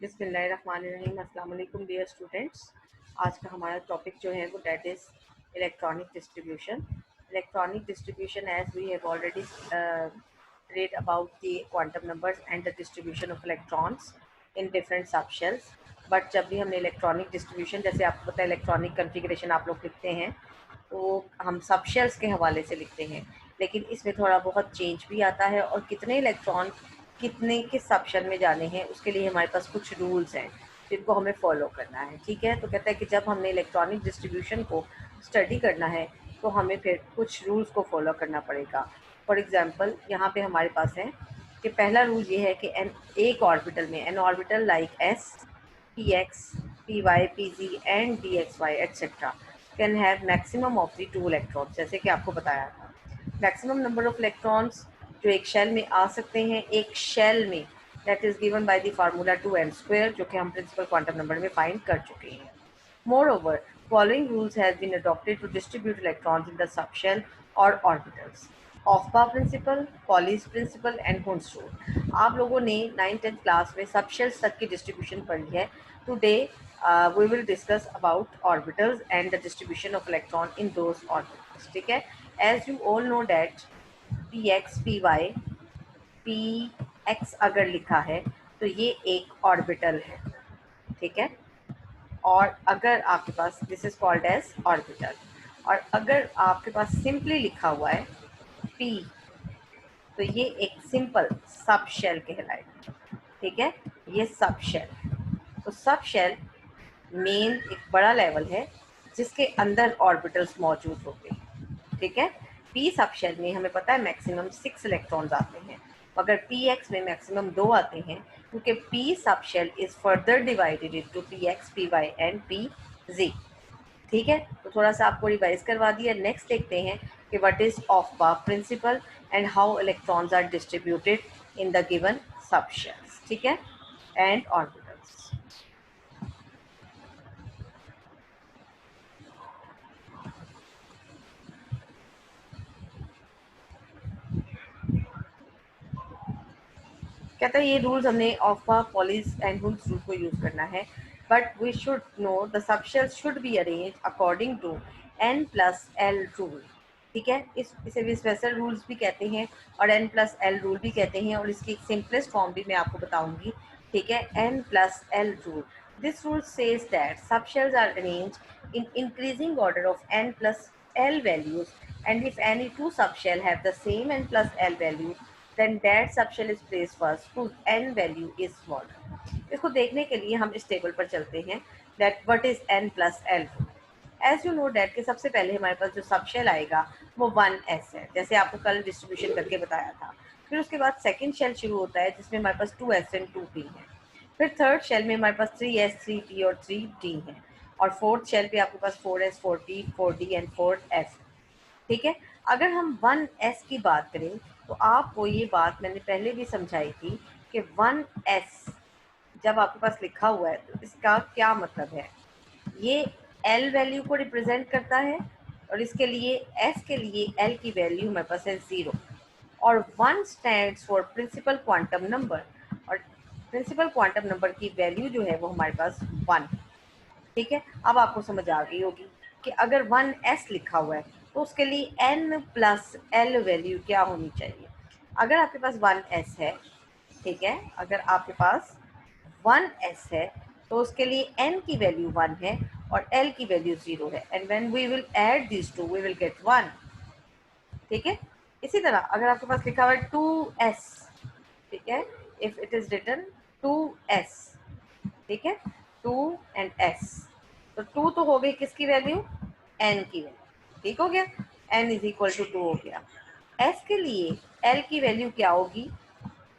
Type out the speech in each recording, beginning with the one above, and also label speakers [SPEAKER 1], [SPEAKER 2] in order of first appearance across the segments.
[SPEAKER 1] बिस्मिल्लाहिर्रहमानिर्रहीम। अस्सलाम वालेकुम डियर स्टूडेंट्स। आज का हमारा टॉपिक जो है वो that is electronic distribution. Electronic distribution as we have already read about the quantum numbers and the distribution of electrons in different subshells. But जब भी हमने इलेक्ट्रॉनिक डिस्ट्रीब्यूशन, जैसे आपको पता है इलेक्ट्रॉनिक कन्फिग्रेशन आप लोग लिखते हैं तो हम सबशेल्स के हवाले से लिखते हैं, लेकिन इसमें थोड़ा बहुत चेंज भी आता है और कितने इलेक्ट्रॉन कितने के सबशेल में जाने हैं उसके लिए हमारे पास कुछ रूल्स हैं जिनको हमें फॉलो करना है। ठीक है, तो कहता है कि जब हमने इलेक्ट्रॉनिक डिस्ट्रीब्यूशन को स्टडी करना है तो हमें फिर कुछ रूल्स को फॉलो करना पड़ेगा। फॉर एग्जांपल यहाँ पे हमारे पास है कि पहला रूल ये है कि एन एक ऑर्बिटल में an orbital like s p x p y p z and d x y etcetera can have maximum of the 2 electrons. जैसे कि आपको बताया था मैक्सिमम नंबर ऑफ इलेक्ट्रॉन्स जो एक शेल में आ सकते हैं एक शेल में, that is given by the formula 2n², जो कि हम प्रिंसिपल क्वांटम नंबर में फाइंड कर चुके हैं। Moreover, following rules has been adopted to distribute electrons in the subshell or orbitals. Aufbau principle, Pauli's principle and Hund's rule. आप लोगों ने 9th-10th क्लास में सबशेल्स तक की डिस्ट्रीब्यूशन पढ़ी है। Today we will discuss about orbitals and the distribution of electron in those orbitals. ठीक है, as you all know that px py px अगर लिखा है तो ये एक ऑर्बिटल है। ठीक है, और अगर आपके पास this is called s orbital, और अगर आपके पास सिंपली लिखा हुआ है p तो ये एक सिंपल सब शेल कहलाएगा। ठीक है, ये सब शेल, तो सब शेल मेन एक बड़ा लेवल है जिसके अंदर ऑर्बिटल्स मौजूद होते हैं। ठीक है, पी सब शेल में हमें पता है मैक्सिमम 6 इलेक्ट्रॉन्स आते हैं, मगर पी एक्स में मैक्सिमम 2 आते हैं क्योंकि पी सब shell is further divided into p x p y and p z. ठीक है, तो थोड़ा सा आपको रिवाइज करवा दिया। नेक्स्ट देखते हैं कि what is Aufbau principle and how electrons are distributed in the given subshells. ठीक है, एंड ऑर्बिटल्स। कहता है ये रूल्स हमने Aufbau Pauli's and Hund's rule को यूज करना है, but we should know the subshells should be arrange according to n+l rule. ठीक है, इसे विस्पेशल रूल्स भी कहते हैं और n+l रूल भी कहते हैं, और इसकी सिंपलेस्ट फॉर्म भी मैं आपको बताऊंगी। ठीक है, n+l rule, this rule says that subshells are arranged in increasing order of n+l values, and if any two subshell have the same n+l value then that subshell is placed first whose n value is smaller. इसको देखने के लिए हम इस table पर चलते हैं that what is n+l. As you know that के सबसे पहले हमारे पास जो सबशेल आएगा वो 1s है, जैसे आपको कल डिस्ट्रीब्यूशन करके बताया था। फिर उसके बाद सेकंड शेल शुरू होता है जिसमें हमारे पास 2s एंड 2p है। फिर थर्ड शेल में हमारे पास 3s 3p और 3d है, और फोर्थ शेल पे आपके पास 4s 4p 4d and 4f। ठीक है, अगर हम 1s की बात करें तो आपको ये बात मैंने पहले भी समझाई थी कि 1s जब आपके पास लिखा हुआ है तो इसका क्या मतलब है। ये l वैल्यू को रिप्रेजेंट करता है, और इसके लिए s के लिए l की वैल्यू हमारे पास है 0, और 1 stands for principal quantum number, और प्रिंसिपल क्वांटम नंबर की वैल्यू जो है वो हमारे पास 1। ठीक है, अब आपको समझ आ गई होगी कि अगर 1s लिखा हुआ है तो उसके लिए n+l वैल्यू क्या होनी चाहिए। अगर आपके पास 1s है, ठीक है, अगर आपके पास 1s है तो उसके लिए n की वैल्यू 1 है और l की वैल्यू 0 है, and when we will add this to we will get 1। ठीक है, इसी तरह अगर आपके पास लिखा हुआ है 2s, ठीक है, if it is written 2s, ठीक है, 2 एंड s, तो 2 तो हो गई किसकी वैल्यू, n की वैल्यू। ठीक हो गया, n इज इक्वल टू 2 हो गया। s के लिए l की वैल्यू क्या होगी,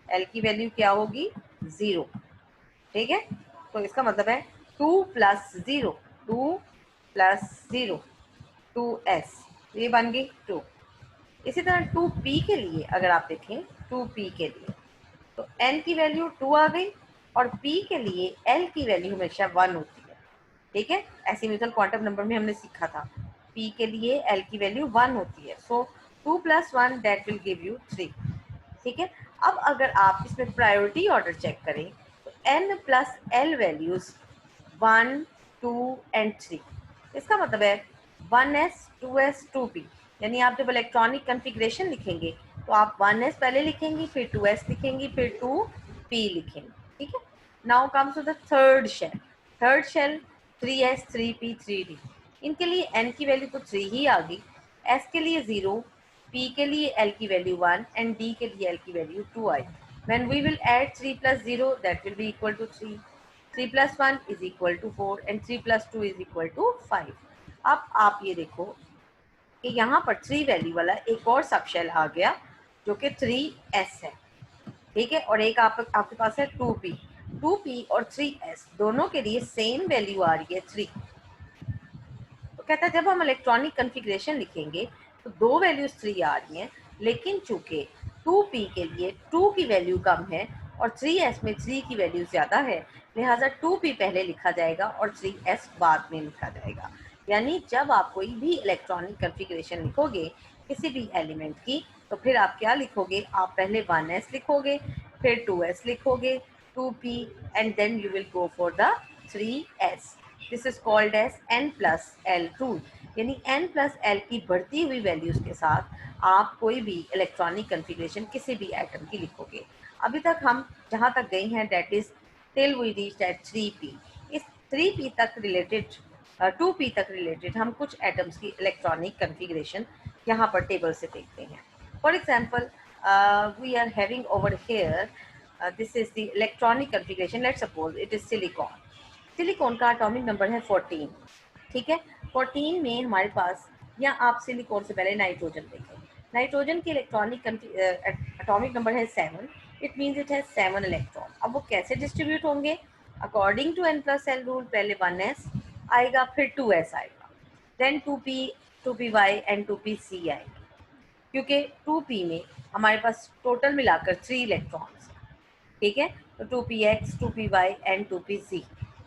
[SPEAKER 1] l की वैल्यू क्या होगी 0। ठीक है, तो इसका मतलब है 2 + 0, 2 + 0 2s, ये बन गई 2। इसी तरह 2p के लिए अगर आप देखें 2p के लिए तो n की वैल्यू 2 आ गई, और p के लिए l की वैल्यू हमेशा 1 होती है। ठीक है, एसिम्यूथल क्वांटम नंबर में हमने सीखा था p के लिए l की वैल्यू 1 होती है, सो 2 + 1 दैट विल गिव यू 3। ठीक है, अब अगर आप इसमें प्रायोरिटी ऑर्डर चेक करें तो n plus l values 1, 2 and 3। इसका मतलब है 1s, 2s, 2p। यानी आप जब इलेक्ट्रॉनिक कॉन्फ़िगरेशन लिखेंगे तो आप 1s पहले लिखेंगी, फिर 2s लिखेंगी, फिर 2p लिखेंगे। ठीक है। Now comes to the third shell. Third shell 3s, 3p, 3d। इनके लिए n की वैल्यू तो 3 ही आ गई, s के लिए 0, p के लिए l की वैल्यू 1 एंड d के लिए l की value 2 I. When we will add 3 plus 0, that will be equal to 3. 3 plus 1 is equal to 4 and 3 plus 2 is equal to 5. अब आप ये देखो कि यहाँ पर 3 वैल्यू वाला एक और सबशेल आ गया जो कि 3s है। ठीक है। और एक आपके पास है 2p। 2p और 3s दोनों के लिए सेम वैल्यू आ रही है 3। तो कहता है जब हम इलेक्ट्रॉनिक कॉन्फ़िगरेशन लिखेंगे तो दो वैल्यूज 3 आ रही हैं, लेकिन चूंकि 2p के लिए 2 की वैल्यू कम है और 3s में 3 की वैल्यू ज़्यादा है, लिहाजा 2p पहले लिखा जाएगा और 3s बाद में लिखा जाएगा। यानी जब आप कोई भी इलेक्ट्रॉनिक कॉन्फ़िगरेशन लिखोगे किसी भी एलिमेंट की, तो फिर आप क्या लिखोगे? आप पहले 1s लिखोगे, फिर 2s लिखोगे, 2p and then you will go for the 3s। This is called as n plus l rule. यानी n प्लस एल की बढ़ती हुई वैल्यूज के साथ आप कोई भी इलेक्ट्रॉनिक कॉन्फ़िगरेशन किसी भी एटम की लिखोगे। अभी तक हम जहाँ तक गए हैं that is till we reach at 3p। इस 3p तक रिलेटेड 2p तक रिलेटेड हम कुछ एटम्स की इलेक्ट्रॉनिक कॉन्फ़िगरेशन यहाँ पर टेबल से देखते हैं। For example we are having over here this is the electronic configuration. Let's suppose it is silicon. Silicon का एटॉमिक नंबर है 14। ठीक है। 14 में हमारे पास, या आप सिलिकॉन से पहले नाइट्रोजन देखें। नाइट्रोजन की इलेक्ट्रॉनिक एटॉमिक नंबर है 7। It means it has 7 electron. अब वो कैसे डिस्ट्रीब्यूट होंगे? According to n plus l rule पहले 1s आएगा, फिर 2s आएगा, then 2p, 2py and 2pc आएगा। क्योंकि 2p में हमारे पास टोटल मिलाकर 3 इलेक्ट्रॉन्स। ठीक है। तो 2px, 2py एंड 2pz,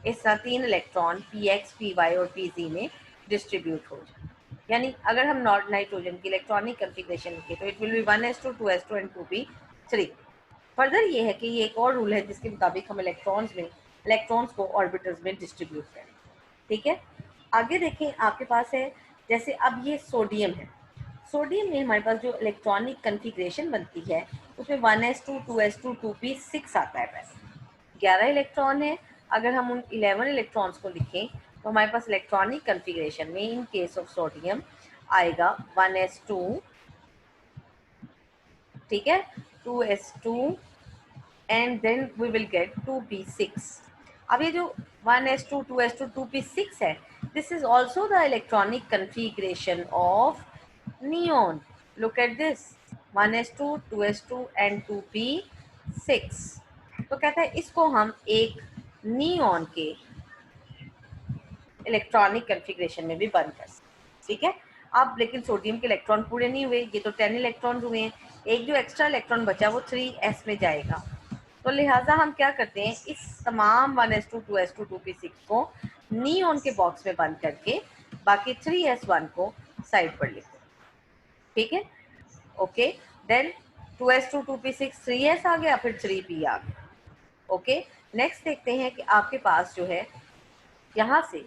[SPEAKER 1] इस तरह 3 इलेक्ट्रॉन px, py और pz में डिस्ट्रीब्यूट हो जाए। यानी अगर हम नाइट्रोजन की इलेक्ट्रॉनिक कॉन्फ़िगरेशन लिखें तो it will B 1s2, 2s2 and 2p3। Further ये है कि ये एक और रूल है जिसके मुताबिक हम इलेक्ट्रॉन्स को ऑर्बिटल्स में डिस्ट्रीब्यूट करें। ठीक है। आगे देखें, आपके पास है जैसे अब ये सोडियम है। सोडियम में हमारे पास जो इलेक्ट्रॉनिक कॉन्फ़िगरेशन बनती है उसमें 1s2, 2s2, 2p6 आता है। वैसे 11 इलेक्ट्रॉन है। अगर हम उन 11 इलेक्ट्रॉन्स को लिखें तो हमारे पास इलेक्ट्रॉनिक कॉन्फ़िगरेशन में इन केस ऑफ सोडियम आएगा 1s2, ठीक है, 2s2 and then we will get 2p6। अब ये जो 1s2, 2s2, 2p6 है, this is also the electronic configuration of neon. Look at this, 1s2, 2s2 and 2p6। तो कहता है इसको हम एक नियॉन के इलेक्ट्रॉनिक कॉन्फ़िगरेशन में भी बंद कर सकते। ठीक है। अब लेकिन सोडियम के इलेक्ट्रॉन पूरे नहीं हुए, ये तो 10 इलेक्ट्रॉन हुए हैं। एक जो एक्स्ट्रा इलेक्ट्रॉन बचा वो 3s में जाएगा। तो लिहाजा हम क्या करते हैं, इस तमाम 1s2, 2s2, 2p6 को नियॉन के बॉक्स में बंद करके बाकी 3s1 को साइड पर लिखते हैं। ठीक है। Okay. Then 2s2, 2p6, 3s आ गया, फिर 3p आ गया। ओके। नेक्स्ट देखते हैं कि आपके पास जो है यहाँ से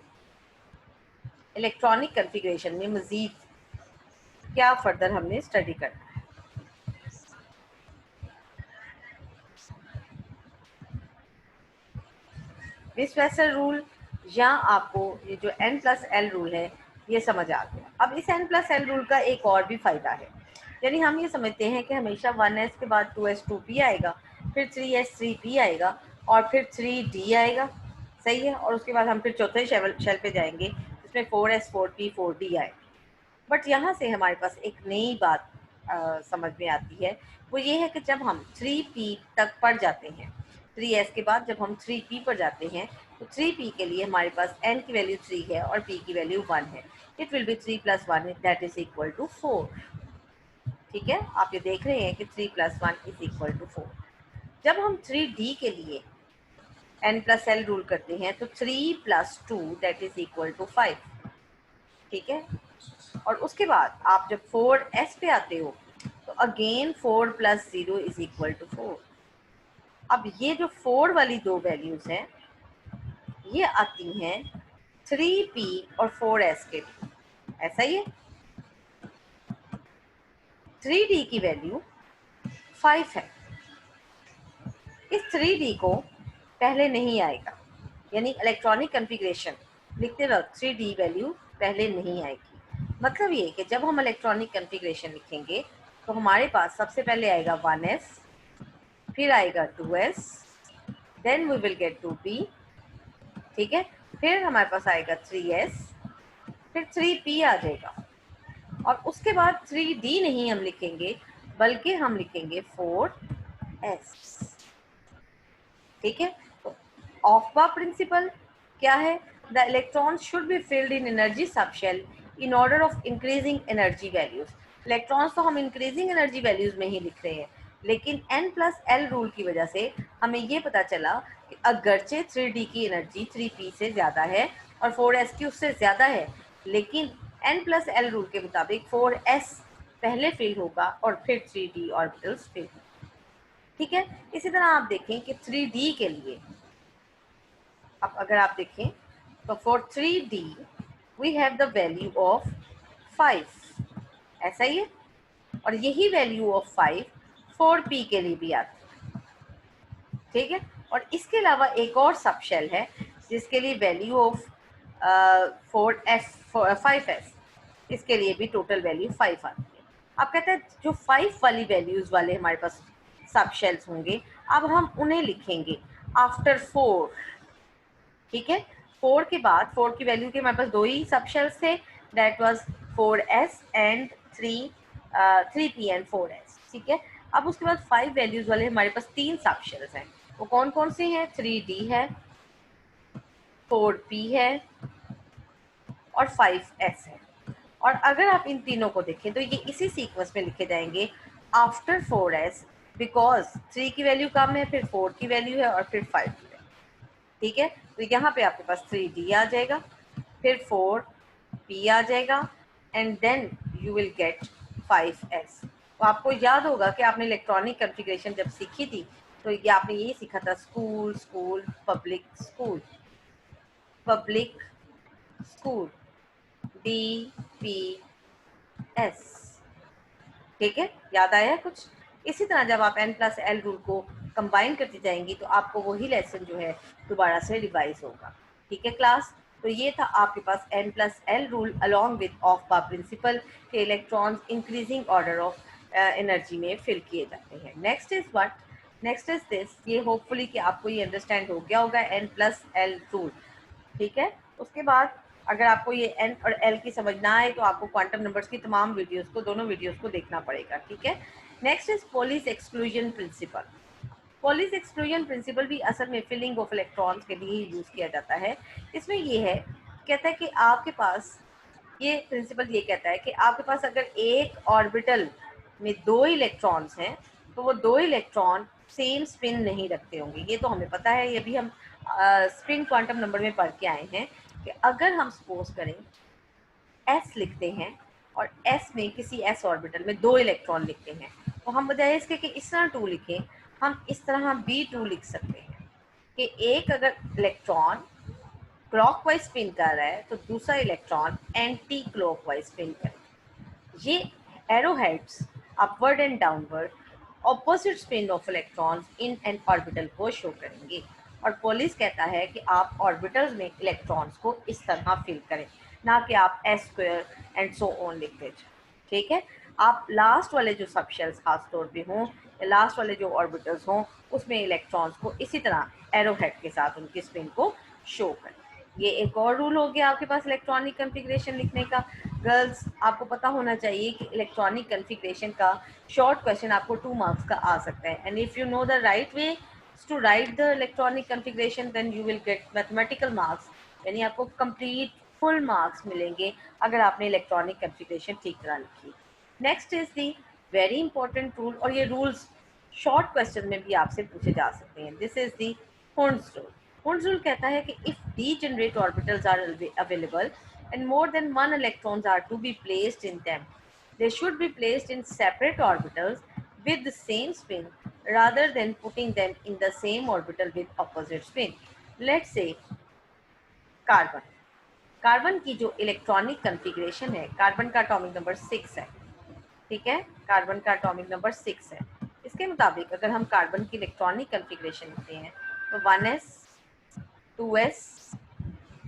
[SPEAKER 1] इलेक्ट्रॉनिक कॉन्फ़िगरेशन में मज़ीद क्या फर्दर हमने स्टडी करना है। विस्वेसर रूल या आपको ये जो n प्लस एल रूल है ये समझ आ गया। अब इस n प्लस एल रूल का एक और भी फ़ायदा है। यानी हम ये समझते हैं कि हमेशा 1s के बाद 2s 2p आएगा, फिर 3s 3p आएगा और फिर 3d आएगा। सही है। और उसके बाद हम फिर चौथे शेल पे जाएंगे जिसमें 4s 4p 4d आएगा। बट यहाँ से हमारे पास एक नई बात समझ में आती है। वो ये है कि जब हम 3p तक पढ़ जाते हैं, 3s के बाद जब हम 3p पर जाते हैं तो 3p के लिए हमारे पास n की वैल्यू 3 है और p की वैल्यू 1 है। It will be 3 plus 1 that is equal to 4। ठीक है। आप ये देख रहे हैं कि 3 प्लस 1 इज इक्वल टू 4। जब हम 3d के लिए n प्लस एल रूल करते हैं तो 3 plus 2 that is equal to 5। ठीक है। और उसके बाद आप जब 4s पे आते हो तो again 4 plus 0 is equal to 4। अब ये जो 4 वाली दो वैल्यूज हैं ये आती हैं 3p और 4s के लिए, ऐसा ही है। 3d की वैल्यू 5 है, इस 3d को पहले नहीं आएगा, यानी इलेक्ट्रॉनिक कॉन्फ़िगरेशन लिखते वक्त 3d वैल्यू पहले नहीं आएगी। मतलब ये कि जब हम इलेक्ट्रॉनिक कॉन्फ़िगरेशन लिखेंगे तो हमारे पास सबसे पहले आएगा 1s, फिर आएगा 2s, then we will gate 2p, ठीक है, फिर हमारे पास आएगा 3s, फिर 3p आ जाएगा, और उसके बाद 3d नहीं हम लिखेंगे बल्कि हम लिखेंगे 4s, ठीक है। तो ऑफ प्रिंसिपल क्या है? The electron should be filled in energy subshell in order of increasing energy values. Electrons तो हम इंक्रीजिंग एनर्जी वैल्यूज में ही लिख रहे हैं, लेकिन n+l रूल की वजह से हमें ये पता चला कि अगरचे 3d की एनर्जी 3p से ज़्यादा है और 4s की उससे ज़्यादा है, लेकिन n+l रूल के मुताबिक 4s पहले फिल होगा और फिर 3d ऑर्बिटल्स फिल होगा, ठीक है। इसी तरह आप देखें कि 3d के लिए, अब अगर आप देखें तो for 3d we have the value of 5, ऐसा ही है, और यही वैल्यू ऑफ 5 4p के लिए भी आती है, ठीक है। और इसके अलावा एक और सबशेल है जिसके लिए वैल्यू ऑफ 5s, इसके लिए भी टोटल वैल्यू 5 आती है। आप कहते हैं जो 5 वाली वैल्यूज वाले हमारे पास सबशेल्स होंगे, अब हम उन्हें लिखेंगे आफ्टर 4, ठीक है। 4 के बाद 4 की वैल्यू के हमारे पास दो ही सबशेल्स थे, that was 4s and 3p and 4s, ठीक है। अब उसके बाद 5 वैल्यूज वाले हमारे पास तीन सबशेल्स हैं, वो कौन कौन से हैं? 3d है, 4p है और 5s है। और अगर आप इन तीनों को देखें तो ये इसी सीक्वेंस में लिखे जाएंगे आफ्टर 4s, बिकॉज 3 की वैल्यू कम है, फिर 4 की वैल्यू है और फिर 5 की वैल्यू, ठीक है। तो यहाँ पे आपके पास 3d आ जाएगा, फिर 4p आ जाएगा and then you will get 5s। तो आपको याद होगा कि आपने इलेक्ट्रॉनिक कॉन्फ़िगरेशन जब सीखी थी तो ये आपने यही सीखा था, school school public school, public school, DPS, ठीक है, याद आया कुछ? इसी तरह जब आप n+l रूल को कंबाइन करती जाएंगी तो आपको वही लेसन जो है दोबारा से रिवाइज होगा, ठीक है क्लास। तो ये था आपके पास n+l rule along with of बा प्रिंसिपल के electrons increasing order of energy में फिल किए जाते हैं। Next is what? Next is this, ये होपफुली कि आपको ये अंडरस्टैंड हो गया होगा n+l रूल, ठीक है। उसके बाद अगर आपको ये n और l की समझ ना आए तो आपको क्वांटम नंबर्स की तमाम वीडियोस को, दोनों वीडियोस को देखना पड़ेगा, ठीक है। Next is Pauli's exclusion principle. Pauli's exclusion principle भी असल में फिलिंग ऑफ इलेक्ट्रॉन्स के लिए ही यूज़ किया जाता है। इसमें ये है, कहता है कि आपके पास, ये प्रिंसिपल ये कहता है कि आपके पास अगर एक ऑर्बिटल में दो इलेक्ट्रॉन्स हैं तो वो दो इलेक्ट्रॉन सेम स्पिन नहीं रखते होंगे, ये तो हमें पता है, ये भी हम स्पिन क्वांटम नंबर में पढ़ के आए हैं कि अगर हम सपोज करें s लिखते हैं और s में किसी s ऑर्बिटल में दो इलेक्ट्रॉन लिखते हैं, तो हम बजाय इसके कि इस तरह 2 लिखें, हम इस तरह b2 लिख सकते हैं कि एक अगर इलेक्ट्रॉन क्लॉकवाइज स्पिन कर रहा है तो दूसरा इलेक्ट्रॉन एंटी क्लॉकवाइज स्पिन करे। ये arrow heads upward and downward opposite spin off electrons in an orbital को शो करेंगे। और पॉलिस कहता है कि आप ऑर्बिटल्स में इलेक्ट्रॉन्स को इस तरह फिल करें, ना कि आप s² एंड सो ऑन लिखते जाएं, ठीक है। आप लास्ट वाले जो सबशेल्स खास तौर पे हों या लास्ट वाले जो ऑर्बिटल्स हों उसमें इलेक्ट्रॉन्स को इसी तरह एरो हेड के साथ उनकी स्पिन को शो करें। ये एक और रूल हो गया आपके पास इलेक्ट्रॉनिक कॉन्फ़िगरेशन लिखने का। गर्ल्स, आपको पता होना चाहिए कि इलेक्ट्रॉनिक कॉन्फ़िगरेशन का शॉर्ट क्वेश्चन आपको 2 मार्क्स का आ सकता है, and if you know the right way to write the electronic configuration then you will get mathematical marks, यानी आपको कंप्लीट फुल मार्क्स मिलेंगे अगर आपने इलेक्ट्रॉनिक कॉन्फ़िगरेशन ठीक तरह लिखी। Next is the very important rule, और ये रूल्स शॉर्ट क्वेश्चन में भी आपसे पूछे जा सकते हैं। This is the Horn's rule. Horn's rule कहता है कि if degenerate orbitals are available and more than one electrons are to be placed in them, they should be placed in separate orbitals with the same spin rather than putting them in the same orbital with opposite spin. Let's say carbon, carbon की जो electronic configuration है, carbon का atomic number 6 है, ठीक है, carbon का atomic number 6 है। इसके मुताबिक अगर हम कार्बन की इलेक्ट्रॉनिक कन्फिग्रेशन लिखते हैं तो 1s 2s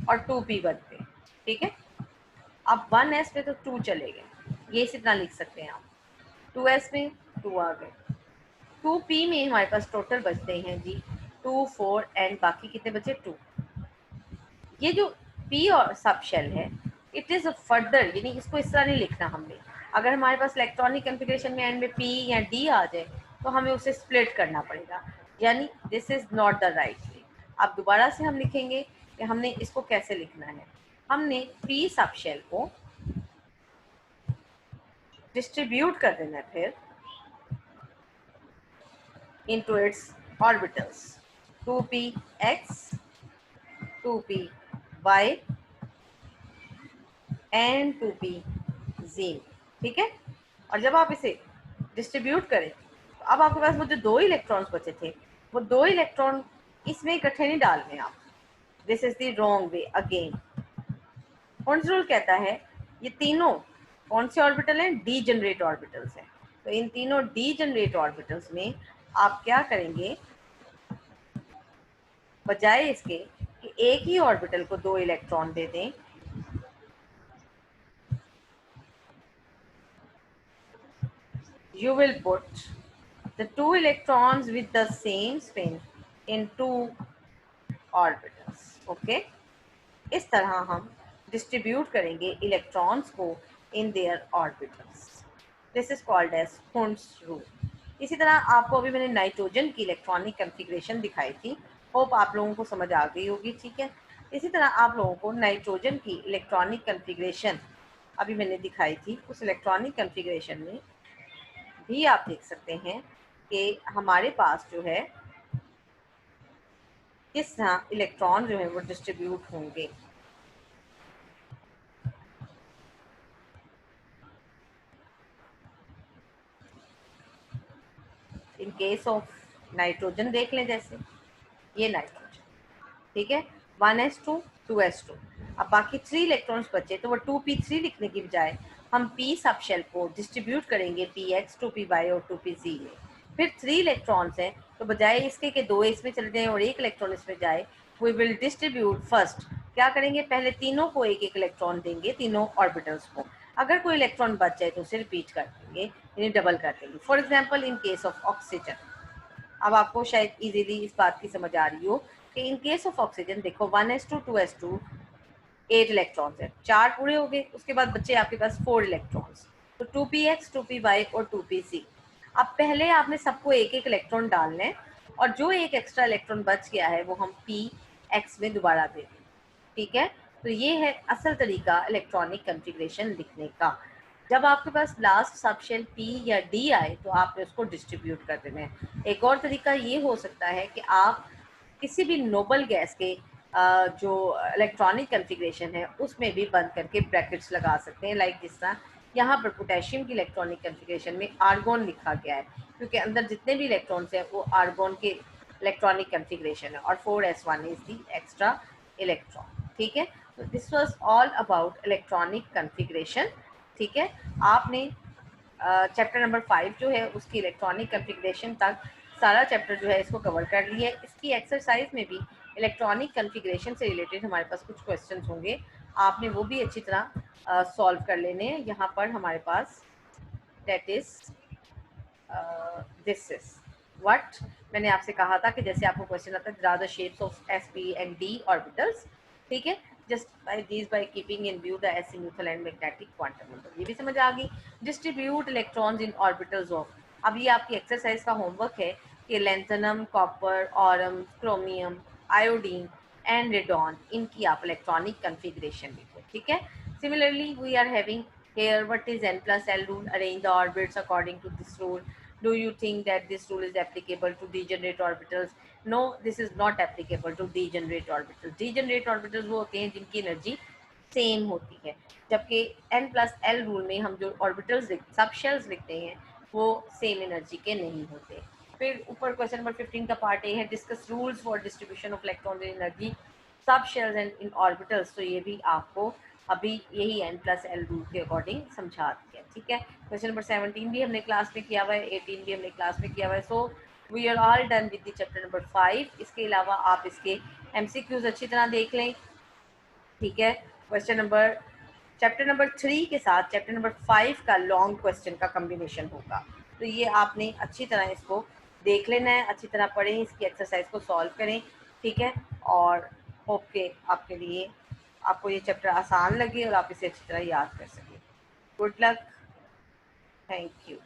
[SPEAKER 1] और 2p बनते हैं, ठीक है। अब 1s पे तो 2 चले गए, ये इसी तरह लिख सकते हैं आप, 2s में 2 आ गए, 2p में हमारे पास टोटल बचते हैं जी 2 4 एंड बाकी कितने बचे 2। ये जो p और सब शेल है इट इज फर्दर, यानी इसको इस तरह नहीं लिखना हमने। अगर हमारे पास इलेक्ट्रॉनिक कन्फिग्रेशन में एंड में p या d आ जाए तो हमें उसे स्प्लिट करना पड़ेगा, यानी this is not the right वे। अब दोबारा से हम लिखेंगे कि हमने इसको कैसे लिखना है। हमने p सब शेल को डिस्ट्रीब्यूट कर देना है फिर into its orbitals 2px 2py and 2pz, ठीक है। और जब आप इसे डिस्ट्रीब्यूट करें तो अब आपके पास वो जो 2 इलेक्ट्रॉन्स बचे थे वो 2 इलेक्ट्रॉन इसमें इकट्ठे नहीं डालने आप, this is the wrong way again. Horns rule कहता है ये तीनों कौन से ऑर्बिटल हैं, डीजेनरेट ऑर्बिटल्स हैं, तो इन तीनों डीजेनरेट ऑर्बिटल्स में आप क्या करेंगे, बजाय इसके कि एक ही ऑर्बिटल को 2 इलेक्ट्रॉन दे दें, you will put the 2 electrons with the same spin in 2 orbitals, okay। इस तरह हम डिस्ट्रीब्यूट करेंगे इलेक्ट्रॉन्स को in their orbitals, this is called as हॉर्न्स रूल। इसी तरह आपको अभी मैंने नाइट्रोजन की इलेक्ट्रॉनिक कन्फिग्रेशन दिखाई थी, होप आप लोगों को समझ आ गई होगी, ठीक है। इसी तरह आप लोगों को नाइट्रोजन की इलेक्ट्रॉनिक कन्फिग्रेशन अभी मैंने दिखाई थी, उस इलेक्ट्रॉनिक कन्फिग्रेशन में भी आप देख सकते हैं कि हमारे पास जो है किस तरह इलेक्ट्रॉन जो है वो डिस्ट्रीब्यूट होंगे। इन केस ऑफ नाइट्रोजन देख लें, जैसे ये नाइट्रोजन, ठीक है, 1s2 2s2। अब बाकी 3 इलेक्ट्रॉन्स बचे तो वो 2p3 लिखने की बजाय हम p सब शेल को डिस्ट्रीब्यूट करेंगे px 2py और 2pz में। फिर 3 इलेक्ट्रॉन्स हैं तो बजाय इसके कि 2 इसमें चले जाएं और 1 इलेक्ट्रॉन इसमें जाए, वी विल डिस्ट्रीब्यूट फर्स्ट, क्या करेंगे, पहले तीनों को एक एक इलेक्ट्रॉन देंगे, तीनों ऑर्बिटल्स को। अगर कोई इलेक्ट्रॉन बच जाए तो उसे रिपीट कर देंगे, यानी डबल कर देंगे। For example in case of oxygen, अब आपको शायद इजीली इस बात की समझ आ रही हो कि इन केस ऑफ ऑक्सीजन देखो 1s2 2s2 8 इलेक्ट्रॉन्स है, 4 पूरे हो गए, उसके बाद बच्चे आपके पास 4 इलेक्ट्रॉन्स, तो 2px 2py और 2pc। अब पहले आपने सबको एक एक इलेक्ट्रॉन डालना है और जो एक एक्स्ट्रा इलेक्ट्रॉन बच गया है वो हम px में दोबारा दे दें, ठीक है। तो ये है असल तरीका इलेक्ट्रॉनिक कन्फिग्रेशन लिखने का। जब आपके पास लास्ट सब शेल p या d आए तो आपने उसको डिस्ट्रीब्यूट कर देना है। एक और तरीका ये हो सकता है कि आप किसी भी नोबल गैस के जो इलेक्ट्रॉनिक कन्फिग्रेशन है उसमें भी बंद करके ब्रैकेट्स लगा सकते हैं, लाइक जिस तरह यहाँ पर पोटेशियम की इलेक्ट्रॉनिक कन्फिग्रेशन में आर्गोन लिखा गया है, क्योंकि अंदर जितने भी इलेक्ट्रॉन्स हैं वो आर्गोन के इलेक्ट्रॉनिक कन्फिग्रेशन है और 4s1 is the extra electron, ठीक है। तो this was all about electronic configuration, ठीक है। आपने चैप्टर नंबर 5 जो है उसकी इलेक्ट्रॉनिक कन्फिग्रेशन तक सारा चैप्टर जो है इसको कवर कर लिया है। इसकी एक्सरसाइज में भी इलेक्ट्रॉनिक कन्फिग्रेशन से रिलेटेड हमारे पास कुछ क्वेश्चंस होंगे, आपने वो भी अच्छी तरह सॉल्व कर लेने हैं। यहाँ पर हमारे पास that is this is what मैंने आपसे कहा था कि जैसे आपको क्वेश्चन आता है draw the shapes of s p and d orbitals, ठीक है, just by these by keeping in view the azimuthal and magnetic quantum number, ये भी समझ आ गई। Distribute electrons in orbitals of, अब ये आपकी एक्सरसाइज का होमवर्क है कि lanthanum, copper, aurum, chromium, iodine and radon, इनकी आप इलेक्ट्रॉनिक कन्फिग्रेशन लिखो, ठीक है। Similarly we are having here what is n plus l rule, arrange the orbits according to this rule. Do you think that this rule is applicable to degenerate orbitals? No, this is not applicable to degenerate orbitals. Degenerate orbitals वो होते हैं जिनकी energy same होती है, जबकि n plus l rule में हम जो ऑर्बिटल्स सब शेल्स लिखते हैं वो सेम एनर्जी के नहीं होते। फिर ऊपर क्वेश्चन नंबर 15 का पार्ट ए है, discuss rules for distribution of electron energy सब शेल्स एंड इन ऑर्बिटल्स। तो ये भी आपको अभी यही n+l रूल के अकॉर्डिंग समझा दिया, ठीक है। क्वेश्चन नंबर 17 भी हमने क्लास में किया हुआ है, 18 भी हमने क्लास में किया हुआ है। So we are all done with the chapter number 5। इसके अलावा आप इसके MCQs अच्छी तरह देख लें, ठीक है। क्वेश्चन नंबर चैप्टर नंबर 3 के साथ चैप्टर नंबर 5 का लॉन्ग क्वेश्चन का कम्बिनेशन होगा, तो ये आपने अच्छी तरह इसको देख लेना है, अच्छी तरह पढ़ें, इसकी एक्सरसाइज को सॉल्व करें, ठीक है। और होप के आपके लिए आपको ये चैप्टर आसान लगे और आप इसे अच्छी तरह याद कर सकें। Good luck, thank you.